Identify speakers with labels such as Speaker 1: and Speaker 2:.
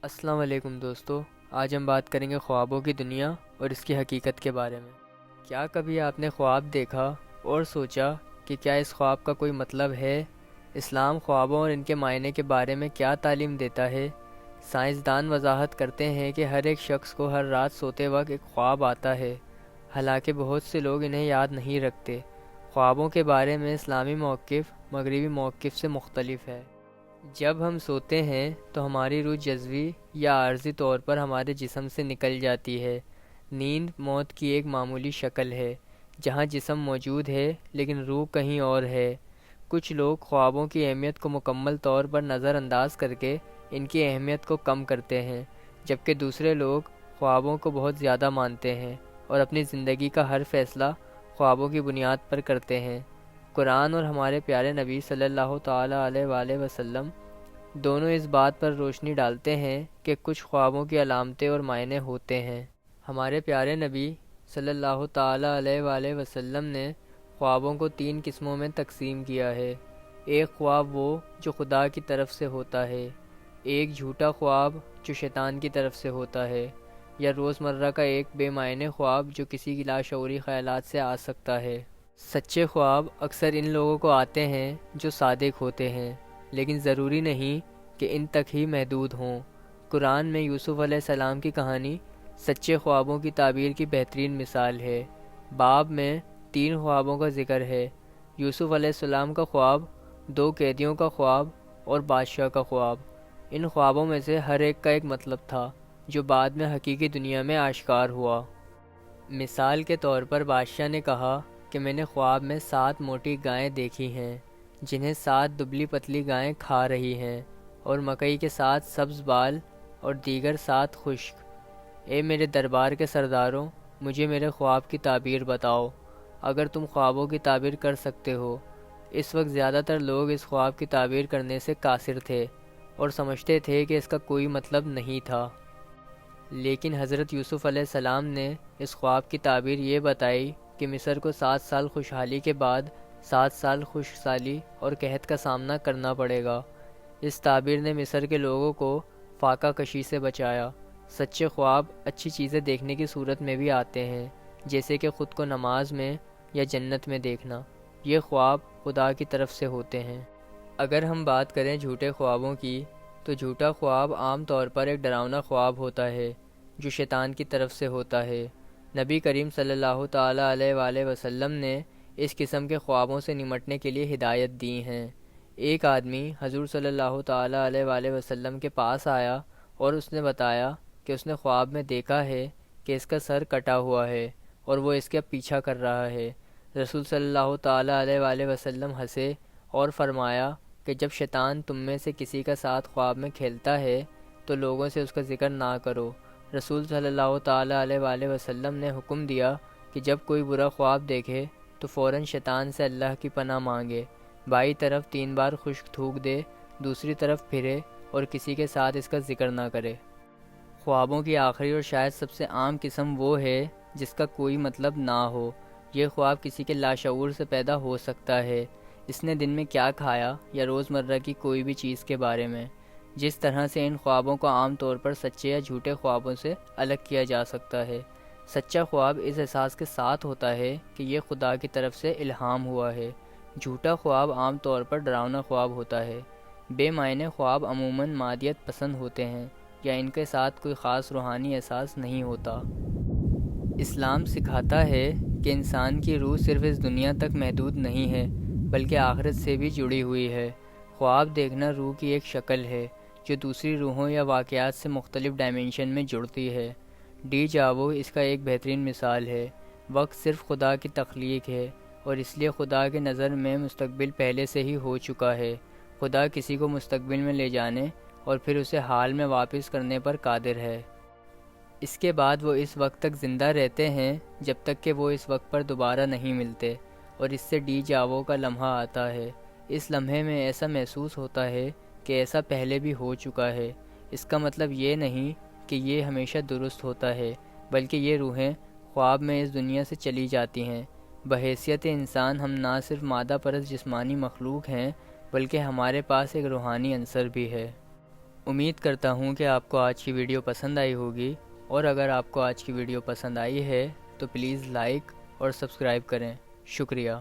Speaker 1: السلام علیکم دوستو، آج ہم بات کریں گے خوابوں کی دنیا اور اس کی حقیقت کے بارے میں۔ کیا کبھی آپ نے خواب دیکھا اور سوچا کہ کیا اس خواب کا کوئی مطلب ہے؟ اسلام خوابوں اور ان کے معنی کے بارے میں کیا تعلیم دیتا ہے؟ سائنسدان وضاحت کرتے ہیں کہ ہر ایک شخص کو ہر رات سوتے وقت ایک خواب آتا ہے، حالانکہ بہت سے لوگ انہیں یاد نہیں رکھتے۔ خوابوں کے بارے میں اسلامی موقف مغربی موقف سے مختلف ہے۔ جب ہم سوتے ہیں تو ہماری روح جزوی یا عارضی طور پر ہمارے جسم سے نکل جاتی ہے۔ نیند موت کی ایک معمولی شکل ہے، جہاں جسم موجود ہے لیکن روح کہیں اور ہے۔ کچھ لوگ خوابوں کی اہمیت کو مکمل طور پر نظر انداز کر کے ان کی اہمیت کو کم کرتے ہیں، جبکہ دوسرے لوگ خوابوں کو بہت زیادہ مانتے ہیں اور اپنی زندگی کا ہر فیصلہ خوابوں کی بنیاد پر کرتے ہیں۔ قرآن اور ہمارے پیارے نبی صلی اللہ تعالیٰ علیہ وآلہ وسلم دونوں اس بات پر روشنی ڈالتے ہیں کہ کچھ خوابوں کی علامتیں اور معنی ہوتے ہیں۔ ہمارے پیارے نبی صلی اللہ تعالیٰ علیہ وآلہ وسلم نے خوابوں کو 3 قسموں میں تقسیم کیا ہے۔ ایک خواب وہ جو خدا کی طرف سے ہوتا ہے، ایک جھوٹا خواب جو شیطان کی طرف سے ہوتا ہے، یا روزمرہ کا ایک بے معنی خواب جو کسی کی لاشعوری خیالات سے آ سکتا ہے۔ سچے خواب اکثر ان لوگوں کو آتے ہیں جو صادق ہوتے ہیں، لیکن ضروری نہیں کہ ان تک ہی محدود ہوں۔ قرآن میں یوسف علیہ السلام کی کہانی سچے خوابوں کی تعبیر کی بہترین مثال ہے۔ باب میں 3 خوابوں کا ذکر ہے: یوسف علیہ السلام کا خواب، 2 قیدیوں کا خواب اور بادشاہ کا خواب۔ ان خوابوں میں سے ہر ایک کا ایک مطلب تھا جو بعد میں حقیقی دنیا میں آشکار ہوا۔ مثال کے طور پر بادشاہ نے کہا کہ میں نے خواب میں 7 موٹی گائیں دیکھی ہیں جنہیں 7 دبلی پتلی گائیں کھا رہی ہیں، اور مکئی کے 7 سبز بال اور دیگر 7 خشک۔ اے میرے دربار کے سرداروں، مجھے میرے خواب کی تعبیر بتاؤ، اگر تم خوابوں کی تعبیر کر سکتے ہو۔ اس وقت زیادہ تر لوگ اس خواب کی تعبیر کرنے سے قاصر تھے اور سمجھتے تھے کہ اس کا کوئی مطلب نہیں تھا، لیکن حضرت یوسف علیہ السلام نے اس خواب کی تعبیر یہ بتائی کہ مصر کو 7 سال خوشحالی کے بعد 7 سال خشک سالی اور قحط کا سامنا کرنا پڑے گا۔ اس تعبیر نے مصر کے لوگوں کو فاقہ کشی سے بچایا۔ سچے خواب اچھی چیزیں دیکھنے کی صورت میں بھی آتے ہیں، جیسے کہ خود کو نماز میں یا جنت میں دیکھنا۔ یہ خواب خدا کی طرف سے ہوتے ہیں۔ اگر ہم بات کریں جھوٹے خوابوں کی، تو جھوٹا خواب عام طور پر ایک ڈراؤنا خواب ہوتا ہے جو شیطان کی طرف سے ہوتا ہے۔ نبی کریم صلی اللہ تعالیٰ علیہ وآلہ وسلم نے اس قسم کے خوابوں سے نمٹنے کے لیے ہدایت دی ہیں۔ ایک آدمی حضور صلی اللہ تعالیٰ علیہ وآلہ وسلم کے پاس آیا اور اس نے بتایا کہ اس نے خواب میں دیکھا ہے کہ اس کا سر کٹا ہوا ہے اور وہ اس کا پیچھا کر رہا ہے۔ رسول صلی اللہ تعالیٰ علیہ وآلہ وسلم ہنسے اور فرمایا کہ جب شیطان تم میں سے کسی کا ساتھ خواب میں کھیلتا ہے تو لوگوں سے اس کا ذکر نہ کرو۔ رسول صلی اللہ تعالیٰ علیہ وآلہ وسلم نے حکم دیا کہ جب کوئی برا خواب دیکھے تو فوراً شیطان سے اللہ کی پناہ مانگے، بائیں طرف 3 بار خشک تھوک دے، دوسری طرف پھرے اور کسی کے ساتھ اس کا ذکر نہ کرے۔ خوابوں کی آخری اور شاید سب سے عام قسم وہ ہے جس کا کوئی مطلب نہ ہو۔ یہ خواب کسی کے لاشعور سے پیدا ہو سکتا ہے، اس نے دن میں کیا کھایا یا روزمرہ کی کوئی بھی چیز کے بارے میں۔ جس طرح سے ان خوابوں کو عام طور پر سچے یا جھوٹے خوابوں سے الگ کیا جا سکتا ہے۔ سچا خواب اس احساس کے ساتھ ہوتا ہے کہ یہ خدا کی طرف سے الہام ہوا ہے۔ جھوٹا خواب عام طور پر ڈراؤنا خواب ہوتا ہے۔ بے معنی خواب عموماً مادیت پسند ہوتے ہیں یا ان کے ساتھ کوئی خاص روحانی احساس نہیں ہوتا۔ اسلام سکھاتا ہے کہ انسان کی روح صرف اس دنیا تک محدود نہیں ہے بلکہ آخرت سے بھی جڑی ہوئی ہے۔ خواب دیکھنا روح کی ایک شکل ہے جو دوسری روحوں یا واقعات سے مختلف ڈائمینشن میں جڑتی ہے۔ ڈی جاوو اس کا ایک بہترین مثال ہے۔ وقت صرف خدا کی تخلیق ہے اور اس لیے خدا کے نظر میں مستقبل پہلے سے ہی ہو چکا ہے۔ خدا کسی کو مستقبل میں لے جانے اور پھر اسے حال میں واپس کرنے پر قادر ہے۔ اس کے بعد وہ اس وقت تک زندہ رہتے ہیں جب تک کہ وہ اس وقت پر دوبارہ نہیں ملتے، اور اس سے ڈی جاوو کا لمحہ آتا ہے۔ اس لمحے میں ایسا محسوس ہوتا ہے کہ ایسا پہلے بھی ہو چکا ہے۔ اس کا مطلب یہ نہیں کہ یہ ہمیشہ درست ہوتا ہے، بلکہ یہ روحیں خواب میں اس دنیا سے چلی جاتی ہیں۔ بحیثیت انسان ہم نہ صرف مادہ پرست جسمانی مخلوق ہیں بلکہ ہمارے پاس ایک روحانی عنصر بھی ہے۔ امید کرتا ہوں کہ آپ کو آج کی ویڈیو پسند آئی ہوگی، اور اگر آپ کو آج کی ویڈیو پسند آئی ہے تو پلیز لائک اور سبسکرائب کریں۔ شکریہ۔